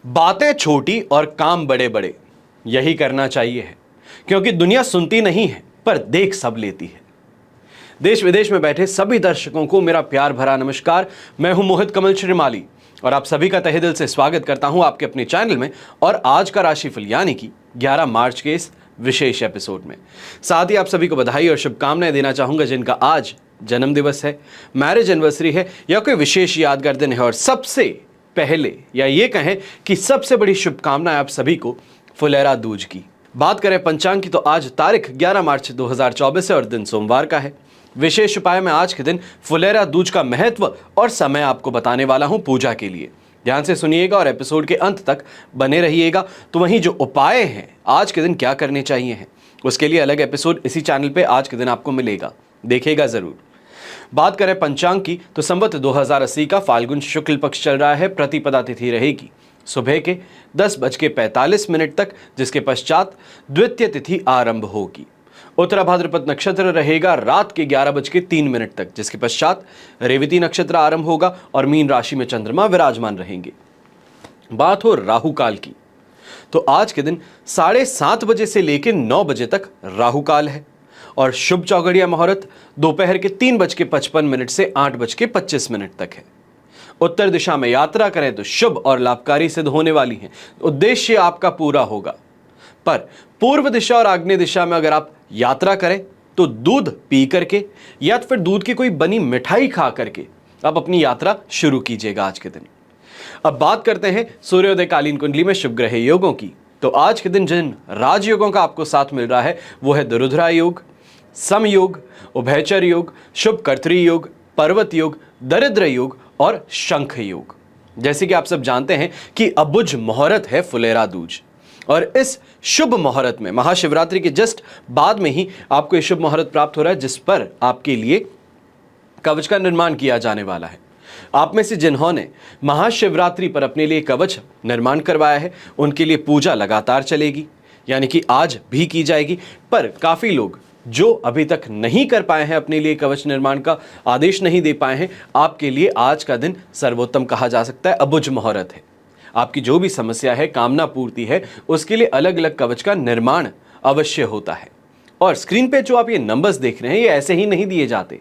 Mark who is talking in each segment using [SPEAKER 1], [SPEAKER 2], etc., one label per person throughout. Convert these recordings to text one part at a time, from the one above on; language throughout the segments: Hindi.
[SPEAKER 1] बातें छोटी और काम बड़े बड़े, यही करना चाहिए है, क्योंकि दुनिया सुनती नहीं है पर देख सब लेती है। देश विदेश में बैठे सभी दर्शकों को मेरा प्यार भरा नमस्कार। मैं हूं मोहित कमल श्रीमाली और आप सभी का तहे दिल से स्वागत करता हूं आपके अपने चैनल में और आज का राशिफल यानी कि 11 मार्च के इस विशेष एपिसोड में। साथ ही आप सभी को बधाई और शुभकामनाएं देना चाहूंगा जिनका आज जन्म दिवस है, मैरिज एनिवर्सरी है या कोई विशेष यादगार दिन है। और सबसे पहले या ये कहें कि सबसे बड़ी शुभकामनाएं आप सभी को फुलेरा दूज की। बात करें पंचांग की तो आज तारीख 11 मार्च 2024 है और दिन सोमवार का है। विशेष उपाय में आज के दिन फुलेरा दूज का महत्व और समय आपको बताने वाला हूं पूजा के लिए। ध्यान से सुनिएगा और एपिसोड के अंत तक बने रहिएगा। तो वहीं जो उपाय हैं आज के दिन क्या करने चाहिए हैं उसके लिए अलग एपिसोड इसी चैनल पे आज के दिन आपको मिलेगा, देखिएगा जरूर। बात करें पंचांग की तो संवत 2080 का फाल्गुन शुक्ल पक्ष चल रहा है। प्रतिपदा तिथि रहेगी सुबह के 10:45 तक, जिसके पश्चात द्वितीय तिथि आरंभ होगी। उत्तरा भाद्रपद नक्षत्र रहेगा रात के 11:03 तक, जिसके पश्चात रेवती नक्षत्र आरंभ होगा और मीन राशि में चंद्रमा विराजमान रहेंगे। बात हो राहु काल की तो आज के दिन 7:30 बजे से लेकर 9 बजे तक राहु काल है और शुभ चौगड़िया मुहूर्त दोपहर के 3:55 से 8:25 तक है। उत्तर दिशा में यात्रा करें तो शुभ और लाभकारी सिद्ध होने वाली है, उद्देश्य आपका पूरा होगा। पर पूर्व दिशा और आग्नेय दिशा में अगर आप यात्रा करें तो दूध पी करके या फिर दूध की कोई बनी मिठाई खा करके आप अपनी यात्रा शुरू कीजिएगा आज के दिन। अब बात करते हैं सूर्योदय कालीन कुंडली में शुभ ग्रह योगों की। तो आज के दिन जिन राजयोगों का आपको साथ मिल रहा है वो है दुरुधरा योग, सम योग, उभयचर योग, शुभ कर्तरी योग, पर्वत योग, दरिद्र योग और शंख योग। जैसे कि आप सब जानते हैं कि अबुझ मुहूर्त है फुलेरा दूज और इस शुभ मुहूर्त में महाशिवरात्रि के जस्ट बाद में ही आपको यह शुभ मुहूर्त प्राप्त हो रहा है, जिस पर आपके लिए कवच का निर्माण किया जाने वाला है। आप में से जिन्होंने महाशिवरात्रि पर अपने लिए कवच निर्माण करवाया है उनके लिए पूजा लगातार चलेगी, यानी कि आज भी की जाएगी। पर काफी लोग जो अभी तक नहीं कर पाए हैं, अपने लिए कवच निर्माण का आदेश नहीं दे पाए हैं, आपके लिए आज का दिन सर्वोत्तम कहा जा सकता है। अबुझ मुहूर्त है, आपकी जो भी समस्या है, कामना पूर्ति है, उसके लिए अलग अलग कवच का निर्माण अवश्य होता है। और स्क्रीन पे जो आप ये नंबर्स देख रहे हैं ये ऐसे ही नहीं दिए जाते।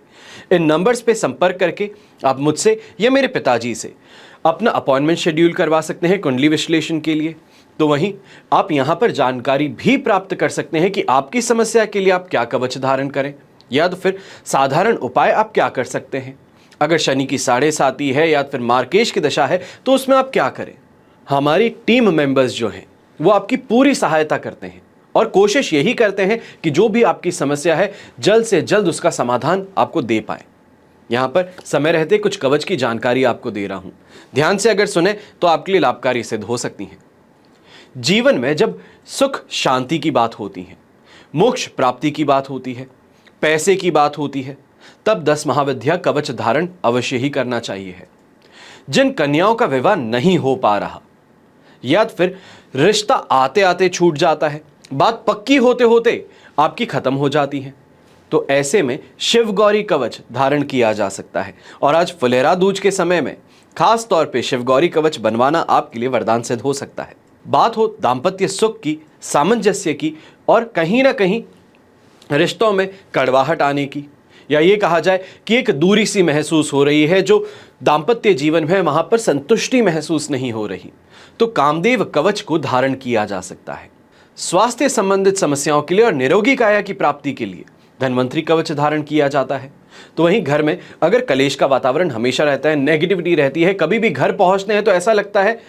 [SPEAKER 1] इन नंबर्स पे संपर्क करके आप मुझसे या मेरे पिताजी से अपना अपॉइंटमेंट शेड्यूल करवा सकते हैं कुंडली विश्लेषण के लिए। तो वहीं आप यहां पर जानकारी भी प्राप्त कर सकते हैं कि आपकी समस्या के लिए आप क्या कवच धारण करें या तो फिर साधारण उपाय आप क्या कर सकते हैं। अगर शनि की 7.5 है या फिर मार्केश की दशा है तो उसमें आप क्या करें। हमारी टीम मेंबर्स जो हैं वो आपकी पूरी सहायता करते हैं और कोशिश यही करते हैं कि जो भी आपकी समस्या है जल्द से जल्द उसका समाधान आपको दे पाए। यहां पर समय रहते कुछ कवच की जानकारी आपको दे रहा हूं, ध्यान से अगर सुने तो आपके लिए लाभकारी सिद्ध हो सकती हैं। जीवन में जब सुख शांति की बात होती है, मोक्ष प्राप्ति की बात होती है, पैसे की बात होती है, तब 10 महाविद्या कवच धारण अवश्य ही करना चाहिए है। जिन कन्याओं का विवाह नहीं हो पा रहा या फिर रिश्ता आते आते छूट जाता है, बात पक्की होते होते आपकी खत्म हो जाती है, तो ऐसे में शिव गौरी कवच धारण किया जा सकता है। और आज फुलेरा दूज के समय में खास तौर पे शिव गौरी कवच बनवाना आपके लिए वरदान सिद्ध हो सकता है। बात हो दाम्पत्य सुख की, सामंजस्य की और कहीं ना कहीं रिश्तों में कड़वाहट आने की, या ये कहा जाए कि एक दूरी सी महसूस हो रही है, जो दाम्पत्य जीवन में वहां पर संतुष्टि महसूस नहीं हो रही, तो कामदेव कवच को धारण किया जा सकता है। स्वास्थ्य संबंधित समस्याओं के लिए और निरोगी काया की प्राप्ति के लिए धन्वंतरी कवच धारण किया जाता है। तो वहीं घर में अगर कलेश का वातावरण हमेशा रहता है, नेगेटिविटी रहती है, कभी भी घर पहुंचते हैं तो ऐसा लगता है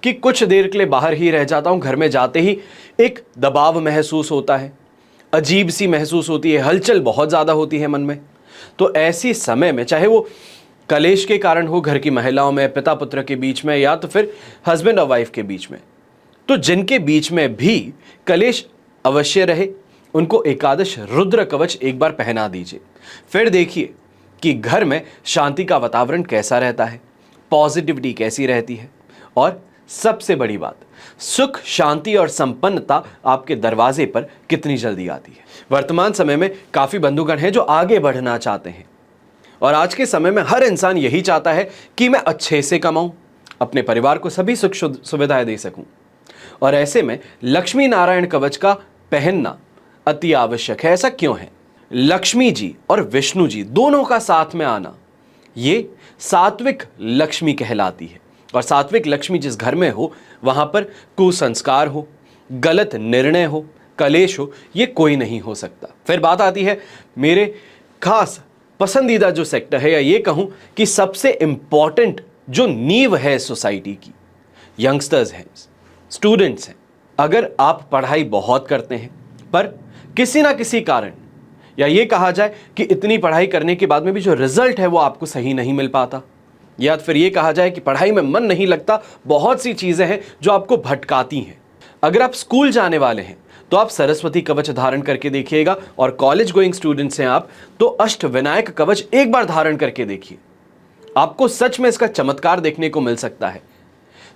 [SPEAKER 1] कि कुछ देर के लिए बाहर ही रह जाता हूं, घर में जाते ही एक दबाव महसूस होता है, अजीब सी महसूस होती है, हलचल बहुत ज्यादा होती है मन में। तो ऐसी समय में चाहे वो कलेश के कारण हो, घर की महिलाओं में, पिता पुत्र के बीच में या तो फिर हस्बैंड और वाइफ के बीच में, तो जिनके बीच में भी कलेश अवश्य रहे उनको एकादश रुद्र कवच एक बार पहना दीजिए। फिर देखिए कि घर में शांति का वातावरण कैसा रहता है, पॉजिटिविटी कैसी रहती है और सबसे बड़ी बात, सुख शांति और संपन्नता आपके दरवाजे पर कितनी जल्दी आती है। वर्तमान समय में काफी बंधुगण हैं जो आगे बढ़ना चाहते हैं और आज के समय में हर इंसान यही चाहता है कि मैं अच्छे से कमाऊं, अपने परिवार को सभी सुख सुविधाएं दे सकूं। और ऐसे में लक्ष्मी नारायण कवच का पहनना अति आवश्यक है। ऐसा क्यों है? लक्ष्मी जी और विष्णु जी दोनों का साथ में आना, ये सात्विक लक्ष्मी कहलाती है। और सात्विक लक्ष्मी जिस घर में हो वहां पर कुसंस्कार हो, गलत निर्णय हो, कलेश हो, ये कोई नहीं हो सकता। फिर बात आती है मेरे खास पसंदीदा जो सेक्टर है, या ये कहूं कि सबसे इंपॉर्टेंट जो नींव है सोसाइटी की, यंगस्टर्स हैं, स्टूडेंट्स हैं। अगर आप पढ़ाई बहुत करते हैं पर किसी ना किसी कारण, या ये कहा जाए कि इतनी पढ़ाई करने के बाद में भी जो रिजल्ट है वो आपको सही नहीं मिल पाता, या फिर ये कहा जाए कि पढ़ाई में मन नहीं लगता, बहुत सी चीजें हैं जो आपको भटकाती हैं। अगर आप स्कूल जाने वाले हैं तो आप सरस्वती कवच धारण करके देखिएगा, और कॉलेज गोइंग स्टूडेंट्स हैं आप तो अष्ट विनायक कवच एक बार धारण करके देखिए। आपको सच में इसका चमत्कार देखने को मिल सकता है।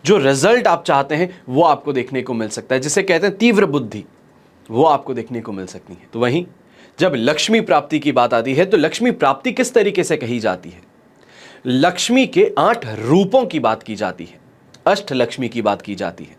[SPEAKER 1] जो रिजल्ट आप चाहते हैं वो आपको देखने को मिल सकता है, जिसे कहते हैं तीव्र बुद्धि, वो आपको देखने को मिल सकती है। तो वहीं जब लक्ष्मी प्राप्ति की बात आती है तो लक्ष्मी प्राप्ति किस तरीके से कही जाती है? लक्ष्मी के 8 रूपों की बात की जाती है, अष्ट लक्ष्मी की बात की जाती है।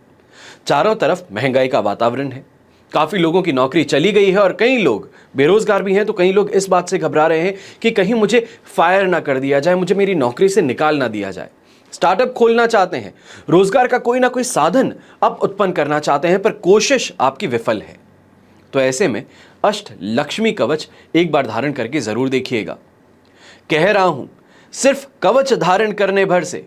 [SPEAKER 1] चारों तरफ महंगाई का वातावरण है, काफी लोगों की नौकरी चली गई है और कई लोग बेरोजगार भी हैं। तो कई लोग इस बात से घबरा रहे हैं कि कहीं मुझे फायर ना कर दिया जाए, मुझे मेरी नौकरी से निकाल ना दिया जाए। स्टार्टअप खोलना चाहते हैं, रोजगार का कोई ना कोई साधन आप उत्पन्न करना चाहते हैं, पर कोशिश आपकी विफल है। तो ऐसे में अष्ट लक्ष्मी कवच एक बार धारण करके जरूर देखिएगा। कह रहा हूं, सिर्फ कवच धारण करने भर से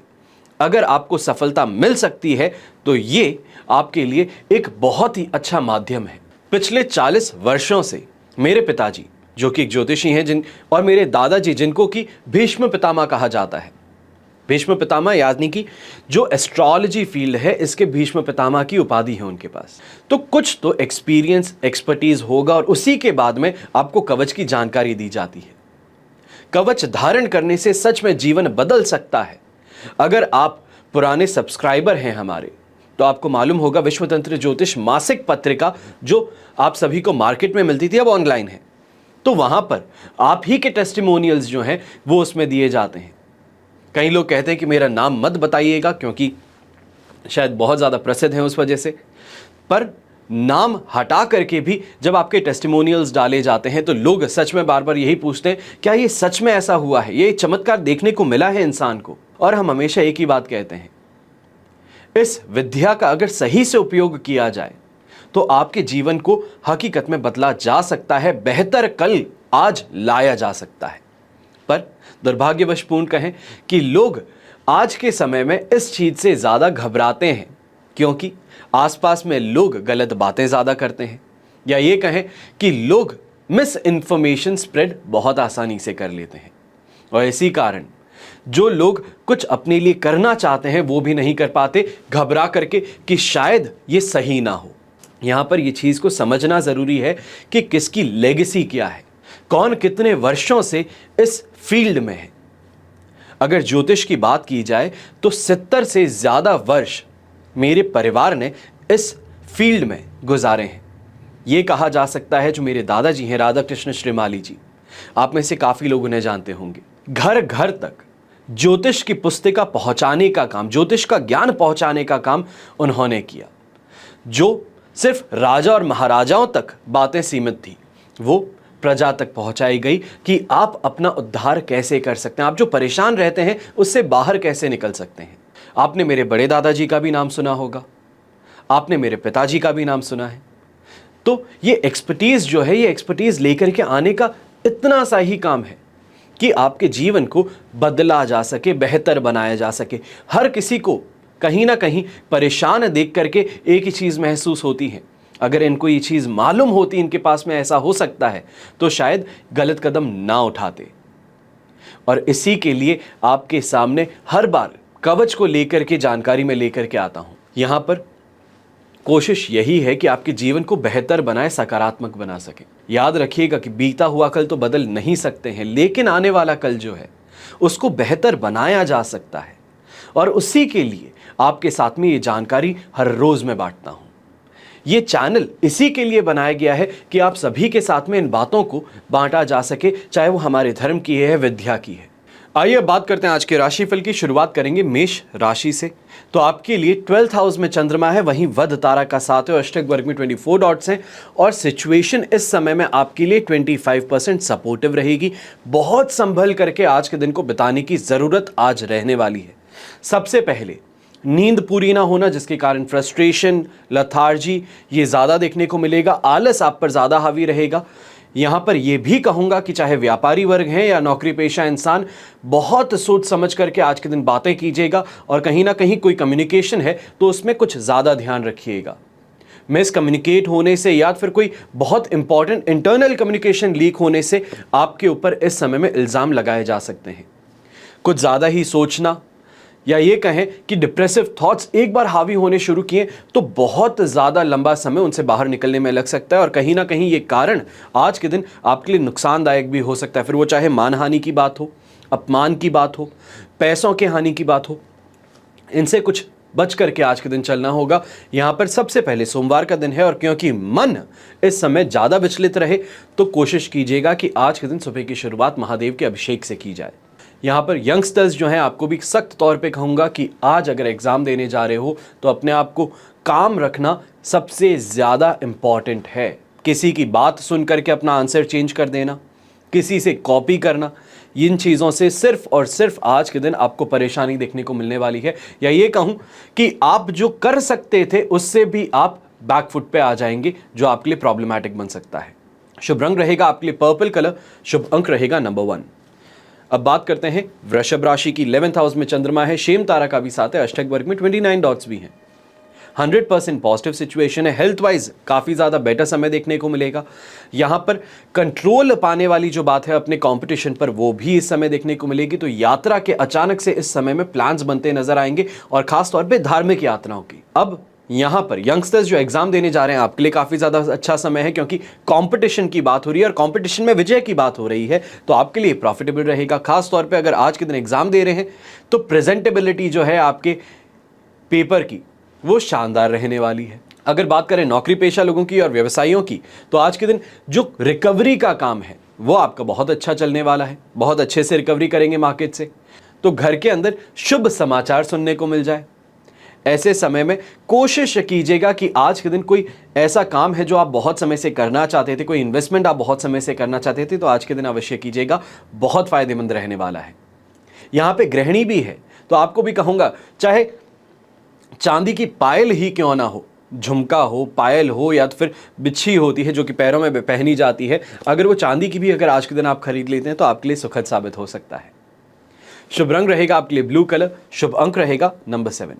[SPEAKER 1] अगर आपको सफलता मिल सकती है तो ये आपके लिए एक बहुत ही अच्छा माध्यम है। पिछले 40 वर्षों से मेरे पिताजी, जो कि एक ज्योतिषी हैं, और मेरे दादाजी, जिनको कि भीष्म पितामह कहा जाता है, भीष्म पितामह यानी कि जो एस्ट्रोलॉजी फील्ड है, इसके भीष्म पितामह की उपाधि है उनके पास। तो कुछ तो एक्सपीरियंस, एक्सपर्टीज होगा, और उसी के बाद में आपको कवच की जानकारी दी जाती है। कवच धारण करने से सच में जीवन बदल सकता है। अगर आप पुराने सब्सक्राइबर हैं हमारे, तो आपको मालूम होगा विश्वतंत्र ज्योतिष मासिक पत्रिका जो आप सभी को मार्केट में मिलती थी, अब ऑनलाइन है। तो वहां पर आप ही के टेस्टिमोनियल्स जो हैं वो उसमें दिए जाते हैं। कई लोग कहते हैं कि मेरा नाम मत बताइएगा, क्योंकि शायद बहुत ज़्यादा प्रसिद्ध हैं उस वजह से, पर नाम हटा करके भी जब आपके टेस्टिमोनियल्स डाले जाते हैं तो लोग सच में बार बार यही पूछते हैं, क्या ये सच में ऐसा हुआ है, ये चमत्कार देखने को मिला है इंसान को? और हम हमेशा एक ही बात कहते हैं, इस विद्या का अगर सही से उपयोग किया जाए तो आपके जीवन को हकीकत में बदला जा सकता है, बेहतर कल आज लाया जा सकता है। पर दुर्भाग्यवश कहें कि लोग आज के समय में इस चीज से ज्यादा घबराते हैं, क्योंकि आसपास में लोग गलत बातें ज्यादा करते हैं, या ये कहें कि लोग मिस इन्फॉर्मेशन स्प्रेड बहुत आसानी से कर लेते हैं। और इसी कारण जो लोग कुछ अपने लिए करना चाहते हैं वो भी नहीं कर पाते, घबरा करके कि शायद ये सही ना हो। यहां पर ये चीज को समझना जरूरी है कि किसकी लेगेसी क्या है, कौन कितने वर्षों से इस फील्ड में है। अगर ज्योतिष की बात की जाए तो 70 से ज्यादा वर्ष मेरे परिवार ने इस फील्ड में गुजारे हैं। यह कहा जा सकता है, जो मेरे दादाजी हैं राधा कृष्ण श्रीमाली जी, आप में से काफी लोग उन्हें जानते होंगे, घर घर तक ज्योतिष की पुस्तिका पहुंचाने का काम, ज्योतिष का ज्ञान पहुंचाने का काम उन्होंने किया। जो सिर्फ राजा और महाराजाओं तक बातें सीमित थी, वो प्रजा तक पहुंचाई गई कि आप अपना उद्धार कैसे कर सकते हैं, आप जो परेशान रहते हैं उससे बाहर कैसे निकल सकते हैं। आपने मेरे बड़े दादाजी का भी नाम सुना होगा, आपने मेरे पिताजी का भी नाम सुना है। तो ये एक्सपर्टीज जो है, ये एक्सपर्टीज लेकर के आने का इतना सा ही काम है कि आपके जीवन को बदला जा सके, बेहतर बनाया जा सके। हर किसी को कहीं ना कहीं परेशान देख करके एक ही चीज महसूस होती है, अगर इनको ये चीज मालूम होती इनके पास में ऐसा हो सकता है तो शायद गलत कदम ना उठाते। और इसी के लिए आपके सामने हर बार कवच को लेकर के जानकारी में लेकर के आता हूं। यहां पर कोशिश यही है कि आपके जीवन को बेहतर बनाए, सकारात्मक बना सके। याद रखिएगा कि बीता हुआ कल तो बदल नहीं सकते हैं, लेकिन आने वाला कल जो है उसको बेहतर बनाया जा सकता है। और उसी के लिए आपके साथ में ये जानकारी हर रोज मैं बांटता हूं। ये चैनल इसी के लिए बनाया गया है कि आप सभी के साथ में इन बातों को बांटा जा सके, चाहे वो हमारे धर्म की है, विद्या की है। आइए अब बात करते हैं आज के राशिफल की। शुरुआत करेंगे मेष राशि से। तो आपके लिए 12th हाउस में चंद्रमा है, वहीं वध तारा का साथ है, अष्टक वर्ग में 24 डॉट्स हैं और सिचुएशन इस समय में आपके लिए 25% सपोर्टिव रहेगी। बहुत संभल करके आज के दिन को बिताने की जरूरत आज रहने वाली है। सबसे पहले नींद पूरी ना होना, जिसके कारण फ्रस्ट्रेशन, लथार्जी ये ज्यादा देखने को मिलेगा। आलस आप पर ज्यादा हावी रहेगा। यहां पर यह भी कहूंगा कि चाहे व्यापारी वर्ग हैं या नौकरी पेशा इंसान, बहुत सोच समझ करके आज के दिन बातें कीजिएगा और कहीं ना कहीं कोई कम्युनिकेशन है तो उसमें कुछ ज्यादा ध्यान रखिएगा। मिसकम्युनिकेट होने से या फिर कोई बहुत इंपॉर्टेंट इंटरनल कम्युनिकेशन लीक होने से आपके ऊपर इस समय में इल्जाम लगाए जा सकते हैं। कुछ ज्यादा ही सोचना या ये कहें कि डिप्रेसिव थॉट्स एक बार हावी होने शुरू किए तो बहुत ज़्यादा लंबा समय उनसे बाहर निकलने में लग सकता है और कहीं ना कहीं ये कारण आज के दिन आपके लिए नुकसानदायक भी हो सकता है। फिर वो चाहे मानहानि की बात हो, अपमान की बात हो, पैसों के हानि की बात हो, इनसे कुछ बच करके आज के दिन चलना होगा। यहां पर सबसे पहले सोमवार का दिन है और क्योंकि मन इस समय ज़्यादा विचलित रहे तो कोशिश कीजिएगा कि आज के दिन सुबह की शुरुआत महादेव के अभिषेक से की जाए। यहाँ पर यंगस्टर्स जो हैं, आपको भी सख्त तौर पे कहूँगा कि आज अगर एग्ज़ाम देने जा रहे हो तो अपने आप को काम रखना सबसे ज़्यादा इम्पॉर्टेंट है। किसी की बात सुन करके अपना आंसर चेंज कर देना, किसी से कॉपी करना, इन चीज़ों से सिर्फ और सिर्फ आज के दिन आपको परेशानी देखने को मिलने वाली है। या ये कहूँ कि आप जो कर सकते थे उससे भी आप बैकफुट पे आ जाएंगे, जो आपके लिए प्रॉब्लमैटिक बन सकता है। शुभ रंग रहेगा आपके लिए पर्पल कलर, शुभ अंक रहेगा नंबर 1। अब बात करते हैं वृषभ राशि की। 11th हाउस में चंद्रमा है, शेम तारा का भी साथ है, अष्टक वर्ग में 29 डॉट्स भी हैं। 100% पॉजिटिव सिचुएशन है। हेल्थ वाइज काफ़ी ज़्यादा बेटर समय देखने को मिलेगा। यहाँ पर कंट्रोल पाने वाली जो बात है अपने कंपटीशन पर, वो भी इस समय देखने को मिलेगी। तो यात्रा के अचानक से इस समय में प्लान्स बनते नजर आएंगे और खासतौर पर धार्मिक यात्राओं की। अब यहाँ पर यंगस्टर्स जो एग्जाम देने जा रहे हैं आपके लिए काफ़ी ज़्यादा अच्छा समय है, क्योंकि कंपटीशन की बात हो रही है और कंपटीशन में विजय की बात हो रही है, तो आपके लिए प्रॉफिटेबल रहेगा। खास तौर पे अगर आज के दिन एग्जाम दे रहे हैं तो प्रेजेंटेबिलिटी जो है आपके पेपर की वो शानदार रहने वाली है। अगर बात करें नौकरी पेशा लोगों की और व्यवसायियों की, तो आज के दिन जो रिकवरी का काम है वो आपका बहुत अच्छा चलने वाला है। बहुत अच्छे से रिकवरी करेंगे मार्केट से, तो घर के अंदर शुभ समाचार सुनने को मिल जाए। ऐसे समय में कोशिश कीजिएगा कि आज के दिन कोई ऐसा काम है जो आप बहुत समय से करना चाहते थे, कोई इन्वेस्टमेंट आप बहुत समय से करना चाहते थे, तो आज के दिन अवश्य कीजिएगा, बहुत फायदेमंद रहने वाला है। यहाँ पे गृहिणी भी है, तो आपको भी कहूँगा चाहे चांदी की पायल ही क्यों ना हो, झुमका हो, पायल हो या तो फिर बिच्छी होती है जो कि पैरों में पहनी जाती है, अगर वो चांदी की भी अगर आज के दिन आप खरीद लेते हैं तो आपके लिए सुखद साबित हो सकता है। शुभ रंग रहेगा आपके लिए ब्लू कलर, शुभ अंक रहेगा नंबर 7।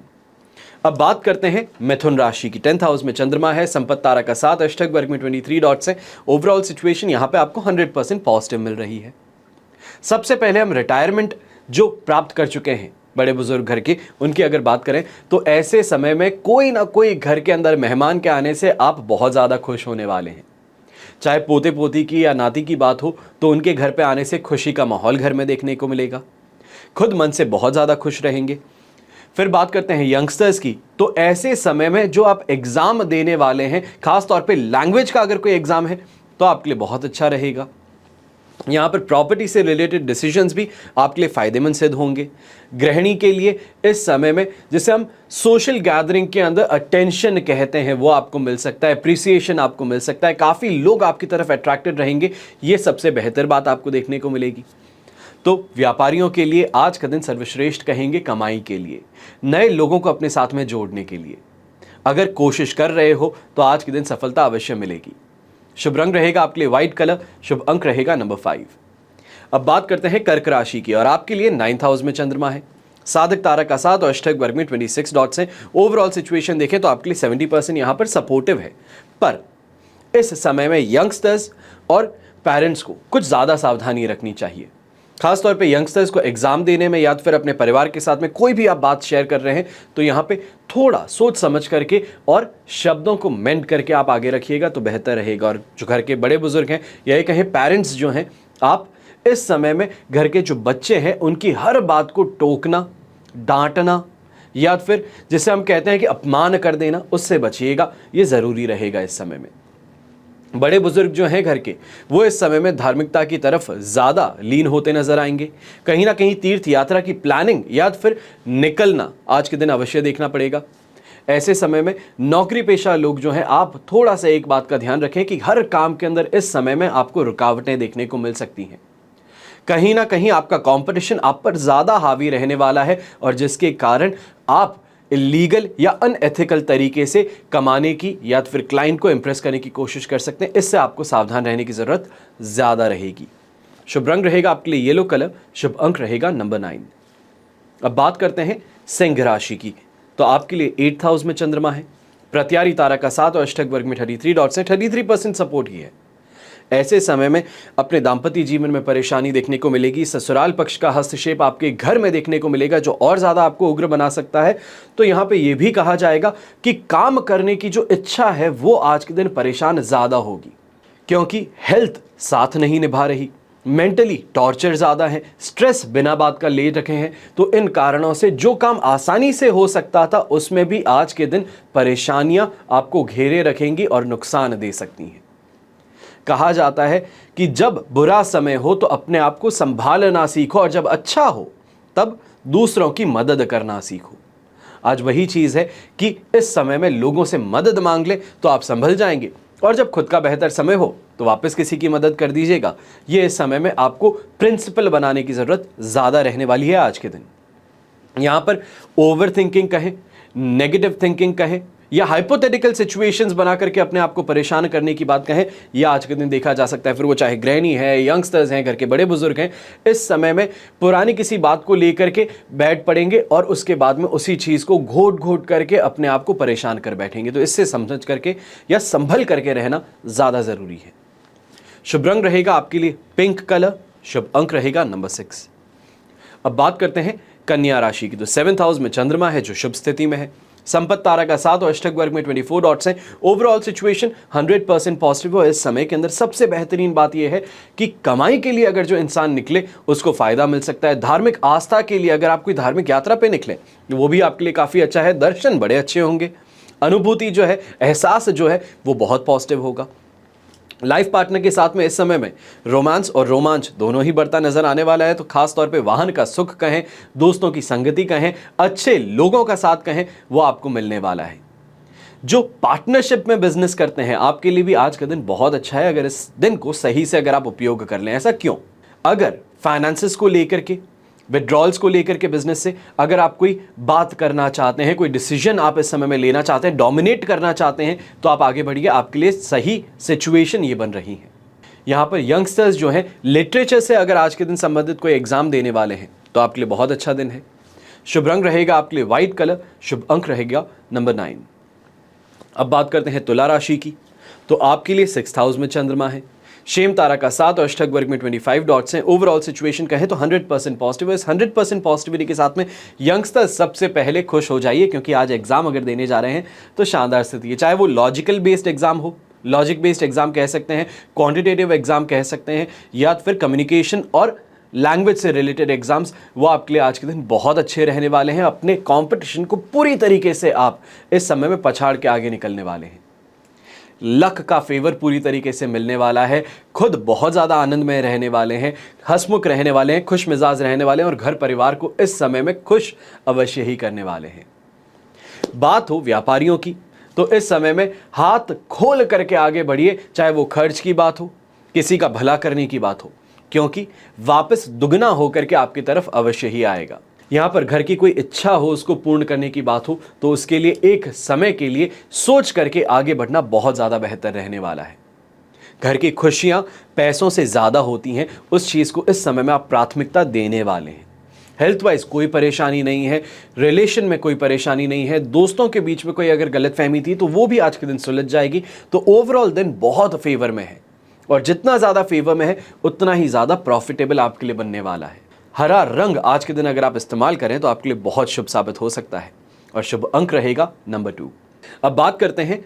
[SPEAKER 1] अब बात करते हैं मिथुन राशि की। 10th हाउस में चंद्रमा है, संपत्ति तारा का साथ, अष्टक वर्ग में 23 डॉट्स है। ओवरऑल सिचुएशन यहाँ पे आपको 100% पॉजिटिव मिल रही है। सबसे पहले हम रिटायरमेंट जो प्राप्त कर चुके हैं बड़े बुजुर्ग घर के, उनकी अगर बात करें तो ऐसे समय में कोई ना कोई घर के अंदर मेहमान के आने से आप बहुत ज़्यादा खुश होने वाले हैं। चाहे पोते पोती की या नाती की बात हो, तो उनके घर पे आने से खुशी का माहौल घर में देखने को मिलेगा। खुद मन से बहुत ज़्यादा खुश रहेंगे। फिर बात करते हैं यंगस्टर्स की, तो ऐसे समय में जो आप एग्ज़ाम देने वाले हैं, खास तौर पे लैंग्वेज का अगर कोई एग्ज़ाम है तो आपके लिए बहुत अच्छा रहेगा। यहाँ पर प्रॉपर्टी से रिलेटेड डिसीजंस भी आपके लिए फ़ायदेमंद सिद्ध होंगे। गृहिणी के लिए इस समय में जिसे हम सोशल गैदरिंग के अंदर अटेंशन कहते हैं वो आपको मिल सकता है, अप्रिसिएशन आपको मिल सकता है, काफ़ी लोग आपकी तरफ अट्रैक्टेड रहेंगे, ये सबसे बेहतर बात आपको देखने को मिलेगी। तो व्यापारियों के लिए आज का दिन सर्वश्रेष्ठ कहेंगे कमाई के लिए, नए लोगों को अपने साथ में जोड़ने के लिए। अगर कोशिश कर रहे हो तो आज के दिन सफलता अवश्य मिलेगी। शुभ रंग रहेगा आपके लिए व्हाइट कलर, शुभ अंक रहेगा नंबर 5। अब बात करते हैं कर्क राशि की और आपके लिए 9th हाउस में चंद्रमा है, साधक तारा का साथ और अष्टक वर्ग में 26 डॉट्स हैं। ओवरऑल सिचुएशन देखें तो आपके लिए 70% यहाँ पर सपोर्टिव है, पर इस समय में यंगस्टर्स और पेरेंट्स को कुछ ज़्यादा सावधानी रखनी चाहिए। खासतौर पे यंगस्टर्स को एग्जाम देने में या फिर अपने परिवार के साथ में कोई भी आप बात शेयर कर रहे हैं तो यहाँ पे थोड़ा सोच समझ करके और शब्दों को मेंट करके आप आगे रखिएगा तो बेहतर रहेगा। और जो घर के बड़े बुजुर्ग हैं या ये कहें पेरेंट्स जो हैं, आप इस समय में घर के जो बच्चे हैं उनकी हर बात को टोकना, डांटना या फिर जिसे हम कहते हैं कि अपमान कर देना, उससे बचिएगा, ये ज़रूरी रहेगा इस समय में। बड़े बुजुर्ग जो हैं घर के, वो इस समय में धार्मिकता की तरफ ज़्यादा लीन होते नजर आएंगे। कहीं ना कहीं तीर्थ यात्रा की प्लानिंग या फिर निकलना आज के दिन अवश्य देखना पड़ेगा। ऐसे समय में नौकरी पेशा लोग जो हैं, आप थोड़ा सा एक बात का ध्यान रखें कि हर काम के अंदर इस समय में आपको रुकावटें देखने को मिल सकती हैं। कहीं ना कहीं आपका कंपटीशन आप पर ज़्यादा हावी रहने वाला है और जिसके कारण आप इलीगल या अनएथिकल तरीके से कमाने की या फिर क्लाइंट को इंप्रेस करने की कोशिश कर सकते हैं। इससे आपको सावधान रहने की ज़रूरत ज़्यादा रहेगी। शुभ रंग रहेगा आपके लिए येलो कलर, शुभ अंक रहेगा नंबर 9। अब बात करते हैं सिंह राशि की। तो आपके लिए 8th हाउस में चंद्रमा है, प्रत्यारी तारा का 7 और अष्टक वर्ग में 33 डॉट्स हैं, 33% सपोर्ट ही है। ऐसे समय में अपने दाम्पत्य जीवन में परेशानी देखने को मिलेगी। ससुराल पक्ष का हस्तक्षेप आपके घर में देखने को मिलेगा, जो और ज़्यादा आपको उग्र बना सकता है। तो यहाँ पे ये भी कहा जाएगा कि काम करने की जो इच्छा है वो आज के दिन परेशान ज़्यादा होगी, क्योंकि हेल्थ साथ नहीं निभा रही, मेंटली टॉर्चर ज़्यादा है, स्ट्रेस बिना बात का ले रखे हैं। तो इन कारणों से जो काम आसानी से हो सकता था उसमें भी आज के दिन परेशानियां आपको घेरे रखेंगी और नुकसान दे सकती हैं। कहा जाता है कि जब बुरा समय हो तो अपने आप को संभालना सीखो और जब अच्छा हो तब दूसरों की मदद करना सीखो। आज वही चीज़ है कि इस समय में लोगों से मदद मांग ले तो आप संभल जाएंगे, और जब खुद का बेहतर समय हो तो वापस किसी की मदद कर दीजिएगा। ये इस समय में आपको प्रिंसिपल बनाने की ज़रूरत ज़्यादा रहने वाली है आज के दिन। यहाँ पर ओवर थिंकिंग कहें, नेगेटिव थिंकिंग कहें या हाइपोथेटिकल सिचुएशंस बना करके अपने आप को परेशान करने की बात कहें, यह आज के दिन देखा जा सकता है। फिर वो चाहे गृहिणी है, यंगस्टर्स हैं, घर के बड़े बुजुर्ग हैं, इस समय में पुरानी किसी बात को लेकर के बैठ पड़ेंगे और उसके बाद में उसी चीज़ को घोट घोट करके अपने आप को परेशान कर बैठेंगे। तो इससे समझ करके या संभल करके रहना ज़्यादा ज़रूरी है। शुभ रंग रहेगा आपके लिए पिंक कलर, शुभ अंक रहेगा नंबर 6। अब बात करते हैं कन्या राशि की। तो 7th हाउस में चंद्रमा है जो शुभ स्थिति में है, संपत्ति तारा का 7 और अष्टक वर्ग में 24 डॉट्स हैं। ओवरऑल सिचुएशन 100% पॉजिटिव है। इस समय के अंदर सबसे बेहतरीन बात यह है कि कमाई के लिए अगर जो इंसान निकले उसको फायदा मिल सकता है। धार्मिक आस्था के लिए अगर आप कोई धार्मिक यात्रा पे निकले वो भी आपके लिए काफ़ी अच्छा है। दर्शन बड़े अच्छे होंगे, अनुभूति जो है, एहसास जो है वो बहुत पॉजिटिव होगा। लाइफ पार्टनर के साथ में इस समय में रोमांस और रोमांच दोनों ही बढ़ता नजर आने वाला है। तो खास तौर पे वाहन का सुख कहें, दोस्तों की संगति कहें, अच्छे लोगों का साथ कहें, वो आपको मिलने वाला है। जो पार्टनरशिप में बिजनेस करते हैं आपके लिए भी आज का दिन बहुत अच्छा है, अगर इस दिन को सही से अगर आप उपयोग कर लें। ऐसा क्यों? अगर फाइनेंसेस को लेकर के, विड्रॉल्स को लेकर के बिजनेस से अगर आप कोई बात करना चाहते हैं, कोई डिसीजन आप इस समय में लेना चाहते हैं, डोमिनेट करना चाहते हैं, तो आप आगे बढ़िए। आपके लिए सही सिचुएशन ये बन रही है। यहाँ पर यंगस्टर्स जो हैं लिटरेचर से अगर आज के दिन संबंधित कोई एग्जाम देने वाले हैं तो आपके लिए बहुत अच्छा दिन है। शुभ रंग रहेगा आपके लिए व्हाइट कलर, शुभ अंक रहेगा नंबर 9। अब बात करते हैं तुला राशि की। तो आपके लिए 6th हाउस में चंद्रमा है, शेम तारा का 7 और अष्टक वर्ग में 25 डॉट्स हैं। ओवरऑल सिचुएशन कहें तो 100% पॉजिटिव है। इस 100% पॉजिटिविटी के साथ में यंगस्टर्स सबसे पहले खुश हो जाइए, क्योंकि आज एग्जाम अगर देने जा रहे हैं तो शानदार स्थिति है। चाहे वो लॉजिकल बेस्ड एग्जाम हो, लॉजिक बेस्ड एग्जाम कह सकते हैं, क्वांटिटेटिव एग्जाम कह सकते हैं, या फिर कम्युनिकेशन और लैंग्वेज से रिलेटेड एग्जाम्स, वो आपके लिए आज के दिन बहुत अच्छे रहने वाले हैं। अपने कॉम्पिटिशन को पूरी तरीके से आप इस समय में पछाड़ के आगे निकलने वाले हैं। लक का फेवर पूरी तरीके से मिलने वाला है। खुद बहुत ज़्यादा आनंद में रहने वाले हैं, हंसमुख रहने वाले हैं, खुश मिजाज रहने वाले हैं और घर परिवार को इस समय में खुश अवश्य ही करने वाले हैं। बात हो व्यापारियों की तो इस समय में हाथ खोल करके आगे बढ़िए, चाहे वो खर्च की बात हो, किसी का भला करने की बात हो, क्योंकि वापस दुगना होकर के आपकी तरफ अवश्य ही आएगा। यहाँ पर घर की कोई इच्छा हो, उसको पूर्ण करने की बात हो, तो उसके लिए एक समय के लिए सोच करके आगे बढ़ना बहुत ज़्यादा बेहतर रहने वाला है। घर की खुशियाँ पैसों से ज़्यादा होती हैं, उस चीज़ को इस समय में आप प्राथमिकता देने वाले हैं। हेल्थ वाइज कोई परेशानी नहीं है, रिलेशन में कोई परेशानी नहीं है, दोस्तों के बीच में कोई अगर गलतफहमी थी तो वो भी आज के दिन सुलझ जाएगी। तो ओवरऑल दिन बहुत फेवर में है, और जितना ज़्यादा फेवर में है उतना ही ज़्यादा प्रॉफिटेबल आपके लिए बनने वाला है। हरा रंग आज के दिन अगर आप इस्तेमाल करें तो आपके लिए बहुत शुभ साबित हो सकता है, और शुभ अंक रहेगा नंबर 2। अब बात करते हैं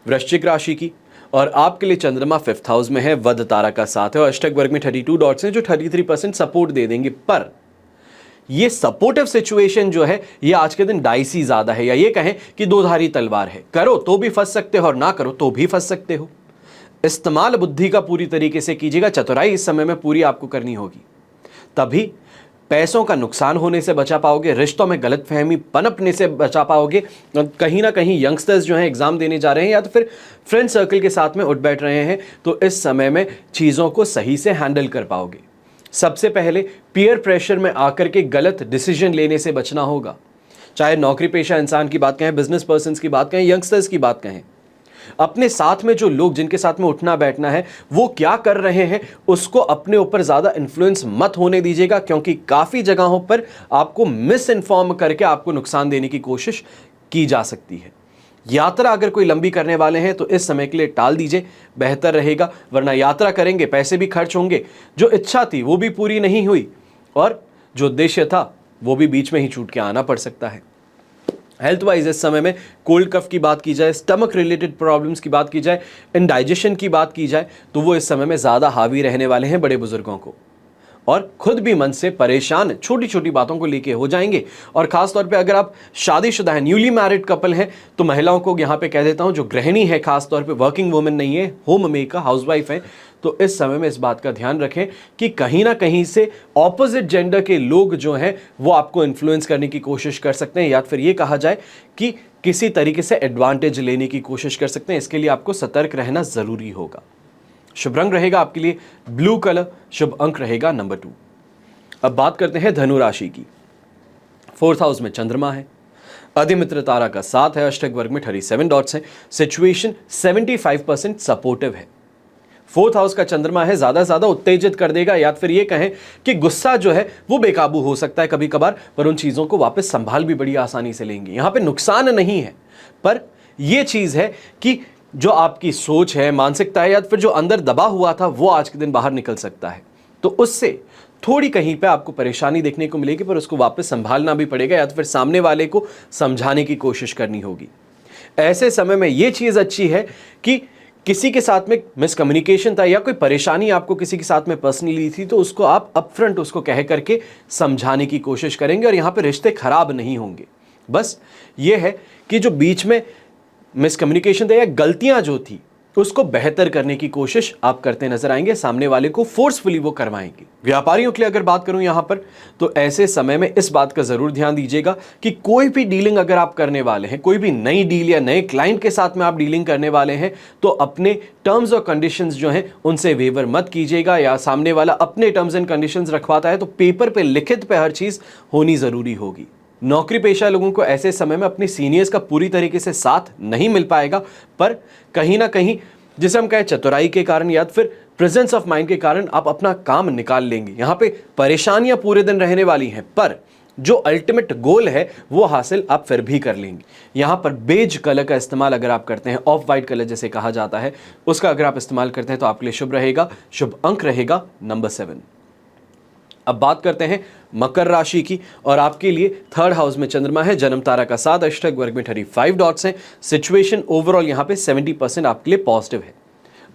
[SPEAKER 1] वृश्चिक राशि की, और आपके लिए चंद्रमा 5th हाउस में है, वध तारा का 7 है और अष्टक वर्ग में 32 डॉट्स हैं जो 33% सपोर्ट दे देंगे। पर ये सपोर्टिव सिचुएशन जो है ये आज के दिन डाइसी ज़्यादा है, या ये कहें कि दो धारी तलवार है। करो तो भी फंस सकते हो और ना करो तो भी फंस सकते हो। इस्तेमाल बुद्धि का पूरी तरीके से कीजिएगा, चतुराई इस समय में पूरी आपको करनी होगी, तभी पैसों का नुकसान होने से बचा पाओगे, रिश्तों में गलतफहमी पनपने से बचा पाओगे। कहीं ना कहीं यंगस्टर्स जो हैं एग्जाम देने जा रहे हैं या तो फिर फ्रेंड सर्कल के साथ में उठ बैठ रहे हैं, तो इस समय में चीज़ों को सही से हैंडल कर पाओगे। सबसे पहले पीयर प्रेशर में आकर के गलत डिसीजन लेने से बचना होगा, चाहे नौकरी पेशा इंसान की बात कहें, बिजनेस पर्सन्स की बात कहें, यंगस्टर्स की बात कहें। अपने साथ में जो लोग जिनके साथ में उठना बैठना है वो क्या कर रहे हैं उसको अपने ऊपर ज़्यादा इन्फ्लुएंस मत होने दीजिएगा, क्योंकि काफ़ी जगहों पर आपको मिस इन्फॉर्म करके आपको नुकसान देने की कोशिश की जा सकती है। यात्रा अगर कोई लंबी करने वाले हैं तो इस समय के लिए टाल दीजिए, बेहतर रहेगा, वरना यात्रा करेंगे पैसे भी खर्च होंगे, जो इच्छा थी वो भी पूरी नहीं हुई और जो उद्देश्य था वो भी बीच में ही छूट के आना पड़ सकता है। हेल्थ वाइज इस समय में कोल्ड कफ की बात की जाए, स्टमक रिलेटेड प्रॉब्लम्स की बात की जाए, इंडाइजेशन की बात की जाए, तो वो इस समय में ज़्यादा हावी रहने वाले हैं बड़े बुजुर्गों को, और खुद भी मन से परेशान छोटी छोटी बातों को लेके हो जाएंगे। और खास तौर पे अगर आप शादीशुदा हैं, न्यूली मैरिड कपल हैं, तो महिलाओं को यहाँ पे कह देता हूँ, जो गृहिणी है, खास तौर पे वर्किंग वुमेन नहीं है, होम मेकर हाउसवाइफ है, तो इस समय में इस बात का ध्यान रखें कि कहीं ना कहीं से ऑपोजिट जेंडर के लोग जो हैं वो आपको इन्फ्लुएंस करने की कोशिश कर सकते हैं, या फिर ये कहा जाए कि किसी तरीके से एडवांटेज लेने की कोशिश कर सकते हैं। इसके लिए आपको सतर्क रहना ज़रूरी होगा। शुभ रंग रहेगा आपके लिए ब्लू कलर, शुभ अंक रहेगा नंबर 2। अब बात करते हैं धनु राशि की। 4th हाउस में चंद्रमा है, अधिमित्र तारा का साथ है, अष्टक वर्ग में 37 डॉट्स हैं, सिचुएशन 75% सपोर्टिव है। 4th हाउस का चंद्रमा है, ज्यादा से ज्यादा उत्तेजित कर देगा, या फिर ये कहें कि गुस्सा जो है वो बेकाबू हो सकता है कभी कभार, पर उन चीजों को वापस संभाल भी बड़ी आसानी से लेंगे। यहां पे नुकसान नहीं है, पर यह चीज है कि जो आपकी सोच है, मानसिकता है, या फिर जो अंदर दबा हुआ था वो आज के दिन बाहर निकल सकता है, तो उससे थोड़ी कहीं पे आपको परेशानी देखने को मिलेगी, पर उसको वापस संभालना भी पड़ेगा, या तो फिर सामने वाले को समझाने की कोशिश करनी होगी। ऐसे समय में यह चीज अच्छी है कि किसी के साथ में मिसकम्युनिकेशन था या कोई परेशानी आपको किसी के साथ में पर्सनली थी, तो उसको आप अपफ्रंट उसको कह करके समझाने की कोशिश करेंगे, और यहाँ पे रिश्ते खराब नहीं होंगे। बस ये है कि जो बीच में मिसकम्युनिकेशन था या गलतियां जो थी उसको बेहतर करने की कोशिश आप करते नजर आएंगे, सामने वाले को फोर्सफुली वो करवाएंगे। व्यापारियों के लिए अगर बात करूं यहां पर, तो ऐसे समय में इस बात का जरूर ध्यान दीजिएगा कि कोई भी डीलिंग अगर आप करने वाले हैं, कोई भी नई डील या नए क्लाइंट के साथ में आप डीलिंग करने वाले हैं, तो अपने टर्म्स और कंडीशंस जो हैं उनसे वेवर मत कीजिएगा, या सामने वाला अपने टर्म्स एंड कंडीशंस रखवाता है तो पेपर पे लिखित पे हर चीज होनी जरूरी होगी। नौकरी पेशा लोगों को ऐसे समय में अपने सीनियर्स का पूरी तरीके से साथ नहीं मिल पाएगा, पर कहीं ना कहीं जिसे हम कहें चतुराई के कारण या फिर प्रेजेंस ऑफ माइंड के कारण आप अपना काम निकाल लेंगे। यहाँ पे परेशानियां पूरे दिन रहने वाली हैं, पर जो अल्टीमेट गोल है वो हासिल आप फिर भी कर लेंगे। यहाँ पर बेज कलर का इस्तेमाल अगर आप करते हैं, ऑफ वाइट कलर जैसे कहा जाता है, उसका अगर आप इस्तेमाल करते हैं तो आपके लिए शुभ रहेगा। शुभ अंक रहेगा नंबर 7। अब बात करते हैं मकर राशि की, और आपके लिए 3rd हाउस में चंद्रमा है, जन्म तारा का साथ, अष्टक वर्ग में 35 डॉट्स हैं, सिचुएशन ओवरऑल यहाँ पे 70% आपके लिए पॉजिटिव है।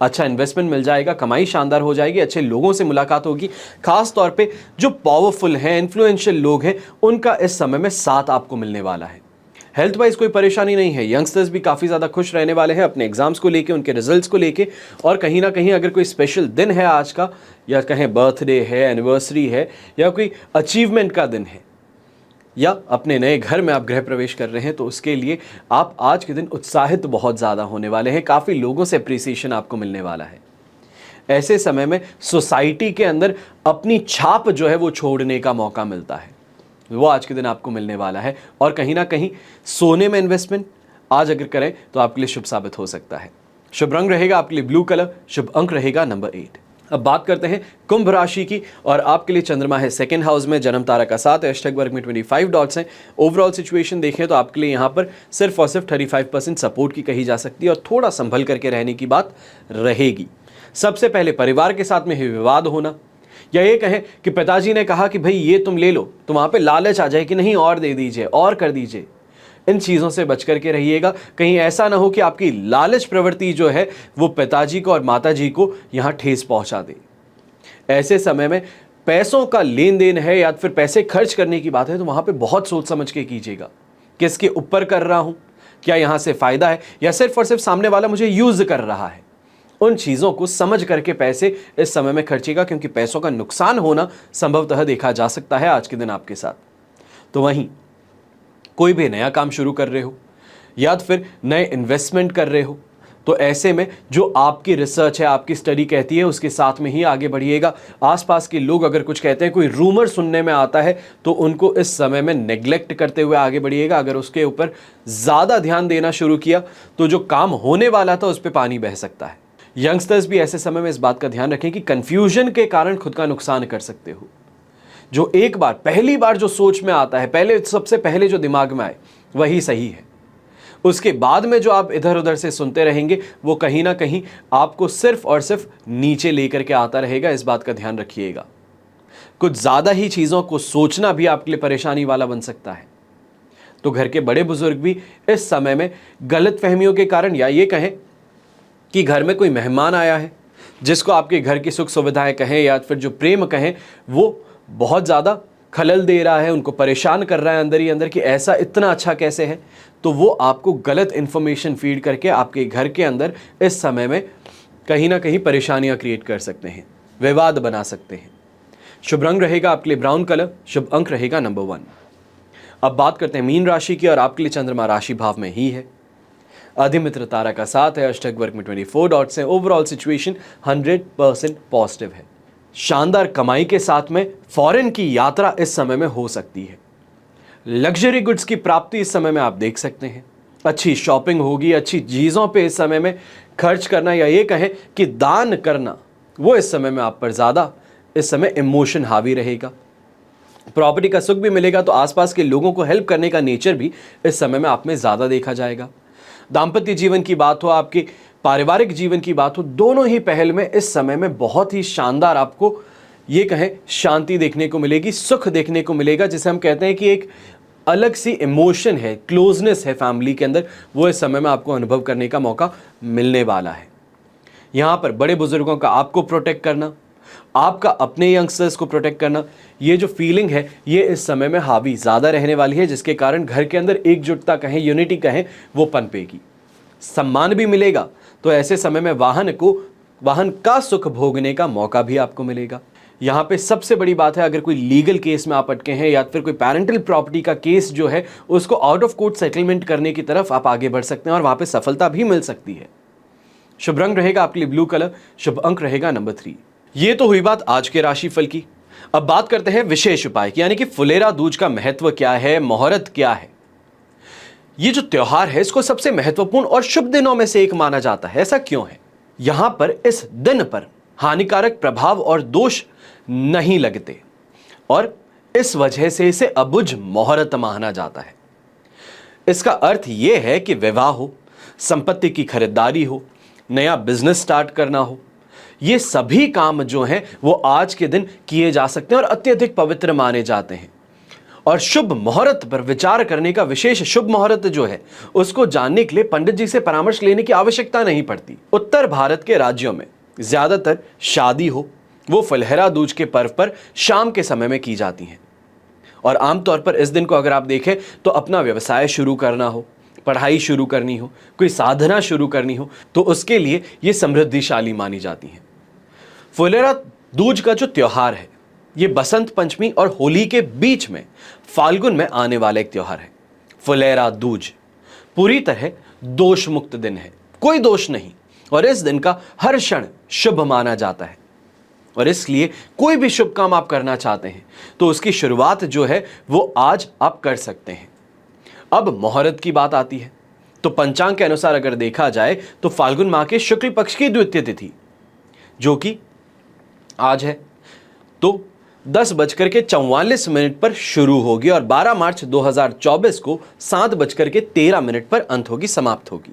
[SPEAKER 1] अच्छा इन्वेस्टमेंट मिल जाएगा, कमाई शानदार हो जाएगी, अच्छे लोगों से मुलाकात होगी, खास तौर पे जो पावरफुल हैं, इन्फ्लुएंशियल लोग हैं, उनका इस समय में साथ आपको मिलने वाला है। हेल्थ वाइज कोई परेशानी नहीं है, यंगस्टर्स भी काफ़ी ज़्यादा खुश रहने वाले हैं अपने एग्जाम्स को लेके, उनके रिजल्ट्स को लेके, और कहीं ना कहीं अगर कोई स्पेशल दिन है आज का, या कहें बर्थडे है, एनिवर्सरी है, या कोई अचीवमेंट का दिन है, या अपने नए घर में आप गृह प्रवेश कर रहे हैं, तो उसके लिए आप आज के दिन उत्साहित बहुत ज़्यादा होने वाले हैं, काफ़ी लोगों से अप्रिसिएशन आपको मिलने वाला है। ऐसे समय में सोसाइटी के अंदर अपनी छाप जो है वो छोड़ने का मौका मिलता है, वो आज के दिन आपको मिलने वाला है। और कहीं ना कहीं सोने में इन्वेस्टमेंट आज अगर करें तो आपके लिए शुभ साबित हो सकता है। शुभ रंग रहेगा आपके लिए ब्लू कलर, शुभ अंक रहेगा नंबर 8। अब बात करते हैं कुंभ राशि की, और आपके लिए चंद्रमा है 2nd हाउस में, जन्म तारा का साथ, अष्टक वर्ग में 25 डॉट्स हैं। ओवरऑल सिचुएशन देखें तो आपके लिए यहाँ पर सिर्फ और सिर्फ 35% सपोर्ट की कही जा सकती है, और थोड़ा संभल करके रहने की बात रहेगी। सबसे पहले परिवार के साथ में ही विवाद होना, या ये कहें कि पिताजी ने कहा कि भाई ये तुम ले लो, तो वहाँ पे लालच आ जाए कि नहीं और दे दीजिए और कर दीजिए। इन चीज़ों से बच करके रहिएगा, कहीं ऐसा ना हो कि आपकी लालच प्रवृत्ति जो है वो पिताजी को और माताजी को यहाँ ठेस पहुँचा दे। ऐसे समय में पैसों का लेन देन है या फिर पैसे खर्च करने की बात है, तो वहाँ पे बहुत सोच समझ के कीजिएगा, किसके ऊपर कर रहा हूँ, क्या यहाँ से फ़ायदा है, या सिर्फ और सिर्फ सामने वाला मुझे यूज़ कर रहा है। उन चीज़ों को समझ करके पैसे इस समय में खर्चिएगा, क्योंकि पैसों का नुकसान होना संभवतः देखा जा सकता है आज के दिन आपके साथ। तो वहीं कोई भी नया काम शुरू कर रहे हो या फिर नए इन्वेस्टमेंट कर रहे हो, तो ऐसे में जो आपकी रिसर्च है, आपकी स्टडी कहती है, उसके साथ में ही आगे बढ़िएगा। आसपास के लोग अगर कुछ कहते हैं, कोई रूमर सुनने में आता है, तो उनको इस समय में नेग्लेक्ट करते हुए आगे बढ़िएगा। अगर उसके ऊपर ज़्यादा ध्यान देना शुरू किया तो जो काम होने वाला था उस पर पानी बह सकता है। यंगस्टर्स भी ऐसे समय में इस बात का ध्यान रखें कि कन्फ्यूजन के कारण खुद का नुकसान कर सकते हो। जो एक बार पहली बार जो सोच में आता है, पहले सबसे पहले जो दिमाग में आए वही सही है। उसके बाद में जो आप इधर उधर से सुनते रहेंगे वो कहीं ना कहीं आपको सिर्फ और सिर्फ नीचे लेकर के आता रहेगा। इस बात का ध्यान रखिएगा। कुछ ज़्यादा ही चीज़ों को सोचना भी आपके लिए परेशानी वाला बन सकता है। तो घर के बड़े बुजुर्ग भी इस समय में गलत फहमियों के कारण, या ये कहें कि घर में कोई मेहमान आया है जिसको आपके घर की सुख सुविधाएं कहें या फिर जो प्रेम कहें, वो बहुत ज़्यादा खलल दे रहा है, उनको परेशान कर रहा है अंदर ही अंदर कि ऐसा इतना अच्छा कैसे है, तो वो आपको गलत इन्फॉर्मेशन फीड करके आपके घर के अंदर इस समय में कहीं ना कहीं परेशानियां क्रिएट कर सकते हैं, विवाद बना सकते हैं। शुभ रंग रहेगा आपके लिए ब्राउन कलर, शुभ अंक रहेगा नंबर 1। अब बात करते हैं मीन राशि की, और आपके लिए चंद्रमा राशि भाव में ही है। अधिमित्र तारा का साथ है, अष्टक वर्ग में 24 डॉट्स हैं। ओवरऑल सिचुएशन 100% पॉजिटिव है। शानदार कमाई के साथ में फॉरेन की यात्रा इस समय में हो सकती है। लग्जरी गुड्स की प्राप्ति इस समय में आप देख सकते हैं। अच्छी शॉपिंग होगी, अच्छी चीज़ों पे इस समय में खर्च करना, या ये कहें कि दान करना, वो इस समय में आप पर ज़्यादा इस समय इमोशन हावी रहेगा। प्रॉपर्टी का सुख भी मिलेगा, तो आसपास के लोगों को हेल्प करने का नेचर भी इस समय में आप में ज़्यादा देखा जाएगा। दाम्पत्य जीवन की बात हो, आपके पारिवारिक जीवन की बात हो, दोनों ही पहल में इस समय में बहुत ही शानदार आपको ये कहें शांति देखने को मिलेगी, सुख देखने को मिलेगा, जिसे हम कहते हैं कि एक अलग सी इमोशन है, क्लोजनेस है फैमिली के अंदर, वो इस समय में आपको अनुभव करने का मौका मिलने वाला है। यहाँ पर बड़े बुजुर्गों का आपको प्रोटेक्ट करना, आपका अपने यंगस्टर्स को प्रोटेक्ट करना, ये जो फीलिंग है ये इस समय में हावी ज़्यादा रहने वाली है, जिसके कारण घर के अंदर एकजुटता कहें, यूनिटी कहें, वो पनपेगी। सम्मान भी मिलेगा, तो ऐसे समय में वाहन का सुख भोगने का मौका भी आपको मिलेगा। यहाँ पे सबसे बड़ी बात है, अगर कोई लीगल केस में आप अटके हैं या फिर कोई पैरेंटल प्रॉपर्टी का केस जो है उसको आउट ऑफ कोर्ट सेटलमेंट करने की तरफ आप आगे बढ़ सकते हैं, और वहाँ पे सफलता भी मिल सकती है। शुभ रंग रहेगा आपके लिए ब्लू कलर, शुभ अंक रहेगा नंबर 3। ये तो हुई बात आज के राशिफल की। अब बात करते हैं विशेष उपाय की, यानी कि फुलेरा दूज का महत्व क्या है, मुहूर्त क्या है। ये जो त्योहार है इसको सबसे महत्वपूर्ण और शुभ दिनों में से एक माना जाता है। ऐसा क्यों है? यहां पर इस दिन पर हानिकारक प्रभाव और दोष नहीं लगते, और इस वजह से इसे अबुझ मुहूर्त माना जाता है। इसका अर्थ यह है कि विवाह हो, संपत्ति की खरीदारी हो, नया बिजनेस स्टार्ट करना हो, ये सभी काम जो हैं वो आज के दिन किए जा सकते हैं और अत्यधिक पवित्र माने जाते हैं। और शुभ मुहूर्त पर विचार करने का, विशेष शुभ मुहूर्त जो है उसको जानने के लिए पंडित जी से परामर्श लेने की आवश्यकता नहीं पड़ती। उत्तर भारत के राज्यों में ज्यादातर शादी हो वो फुलहरा दूज के पर्व पर शाम के समय में की जाती हैं, और आमतौर पर इस दिन को अगर आप देखें तो अपना व्यवसाय शुरू करना हो, पढ़ाई शुरू करनी हो, कोई साधना शुरू करनी हो, तो उसके लिए ये समृद्धिशाली मानी जाती हैं। फुलेरा दूज का जो त्योहार है ये बसंत पंचमी और होली के बीच में फाल्गुन में आने वाला एक त्योहार है। फुलेरा दूज पूरी तरह दोष मुक्त दिन है, कोई दोष नहीं, और इस दिन का हर क्षण शुभ माना जाता है। और इसलिए कोई भी शुभ काम आप करना चाहते हैं तो उसकी शुरुआत जो है वो आज आप कर सकते हैं। अब मुहूर्त की बात आती है, तो पंचांग के अनुसार अगर देखा जाए तो फाल्गुन माह के शुक्ल पक्ष की द्वितीय तिथि जो कि आज है, तो 10:44 पर शुरू होगी और 12 मार्च 2024 को 7:13 पर अंत होगी, समाप्त होगी।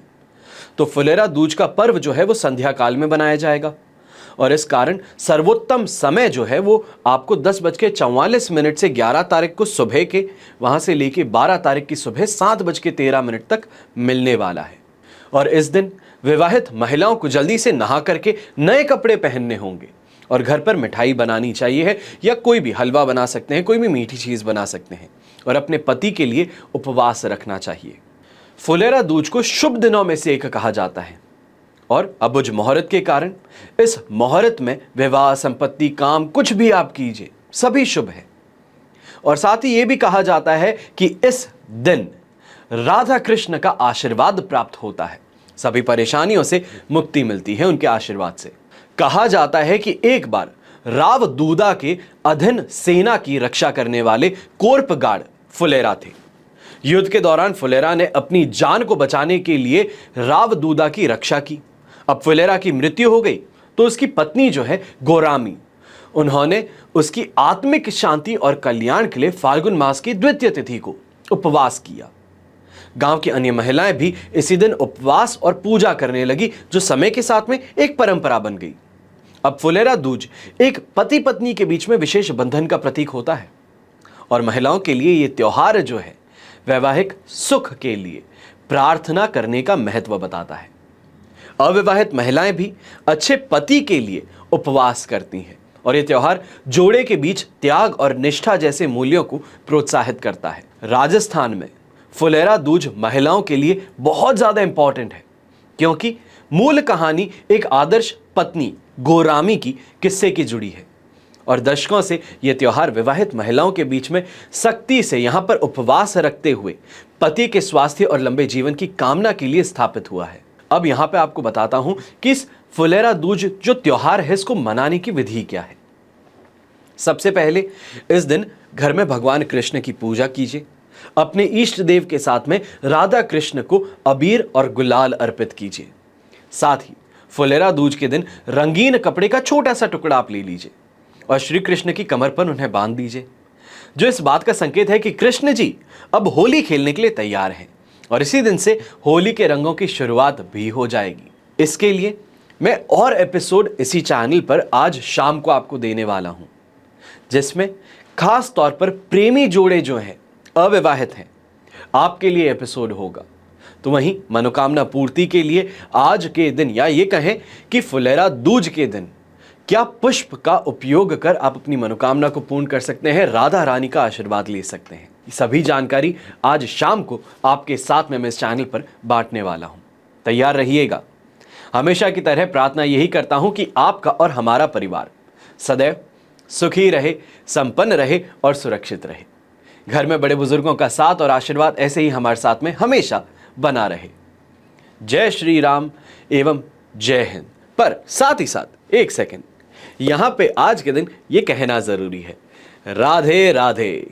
[SPEAKER 1] तो फुलेरा दूज का पर्व जो है वो संध्या काल में बनाया जाएगा, और इस कारण सर्वोत्तम समय जो है वो आपको 10:44 से 11 तारीख को सुबह के, वहां से लेके 12 तारीख की सुबह 7:13 तक मिलने वाला है। और इस दिन विवाहित महिलाओं को जल्दी से नहा करके नए कपड़े पहनने होंगे, और घर पर मिठाई बनानी चाहिए है, या कोई भी हलवा बना सकते हैं, कोई भी मीठी चीज़ बना सकते हैं, और अपने पति के लिए उपवास रखना चाहिए। फुलेरा दूज को शुभ दिनों में से एक कहा जाता है, और अबुझ मुहूर्त के कारण इस मुहूर्त में विवाह, संपत्ति, काम कुछ भी आप कीजिए सभी शुभ है। और साथ ही यह भी कहा जाता है कि इस दिन राधा कृष्ण का आशीर्वाद प्राप्त होता है, सभी परेशानियों से मुक्ति मिलती है उनके आशीर्वाद से। कहा जाता है कि एक बार राव दूदा के अधीन सेना की रक्षा करने वाले कोर्पगार्ड फुलेरा थे। युद्ध के दौरान फुलेरा ने अपनी जान को बचाने के लिए राव दूदा की रक्षा की। अब फुलेरा की मृत्यु हो गई तो उसकी पत्नी जो है गोरामी, उन्होंने उसकी आत्मिक शांति और कल्याण के लिए फाल्गुन मास की द्वितीय तिथि को उपवास किया। गांव की अन्य महिलाएं भी इसी दिन उपवास और पूजा करने लगी, जो समय के साथ में एक परंपरा बन गई। अब फुलेरा दूज एक पति पत्नी के बीच में विशेष बंधन का प्रतीक होता है और महिलाओं के लिए यह त्योहार जो है वैवाहिक सुख के लिए प्रार्थना करने का महत्व बताता है। अविवाहित महिलाएं भी अच्छे पति के लिए उपवास करती हैं और यह त्योहार जोड़े के बीच त्याग और निष्ठा जैसे मूल्यों को प्रोत्साहित करता है। राजस्थान में फुलेरा दूज महिलाओं के लिए बहुत ज्यादा इंपॉर्टेंट है, क्योंकि मूल कहानी एक आदर्श पत्नी गोरामी की किस्से की जुड़ी है और दशकों से यह त्योहार विवाहित महिलाओं के बीच में सख्ती से यहां पर उपवास रखते हुए पति के स्वास्थ्य और लंबे जीवन की कामना के लिए स्थापित हुआ है। अब यहां पे आपको बताता हूं कि इस फुलेरा दूज जो त्योहार है इसको मनाने की विधि क्या है। सबसे पहले इस दिन घर में भगवान कृष्ण की पूजा कीजिए। अपने इष्ट देव के साथ में राधा कृष्ण को अबीर और गुलाल अर्पित कीजिए। साथ ही फुलेरा दूज के दिन रंगीन कपड़े का छोटा सा टुकड़ा आप ले लीजिए और श्री कृष्ण की कमर पर उन्हें बांध दीजिए, जो इस बात का संकेत है कि कृष्ण जी अब होली खेलने के लिए तैयार हैं और इसी दिन से होली के रंगों की शुरुआत भी हो जाएगी। इसके लिए मैं और एपिसोड इसी चैनल पर आज शाम को आपको देने वाला हूं, जिसमें खास तौर पर प्रेमी जोड़े जो हैं, अविवाहित हैं, आपके लिए एपिसोड होगा। तो वहीं मनोकामना पूर्ति के लिए आज के दिन, या ये कहें कि फुलेरा दूज के दिन, क्या पुष्प का उपयोग कर आप अपनी मनोकामना को पूर्ण कर सकते हैं, राधा रानी का आशीर्वाद ले सकते हैं। सभी जानकारी आज शाम को आपके साथ में मैं इस चैनल पर बांटने वाला हूं। तैयार रहिएगा। हमेशा की तरह प्रार्थना यही करता हूं कि आपका और हमारा परिवार सदैव सुखी रहे, संपन्न रहे और सुरक्षित रहे। घर में बड़े बुजुर्गों का साथ और आशीर्वाद ऐसे ही हमारे साथ में हमेशा बना रहे। जय श्री राम एवं जय हिंद। पर साथ ही साथ एक सेकंड, यहां पे आज के दिन ये कहना जरूरी है, राधे राधे।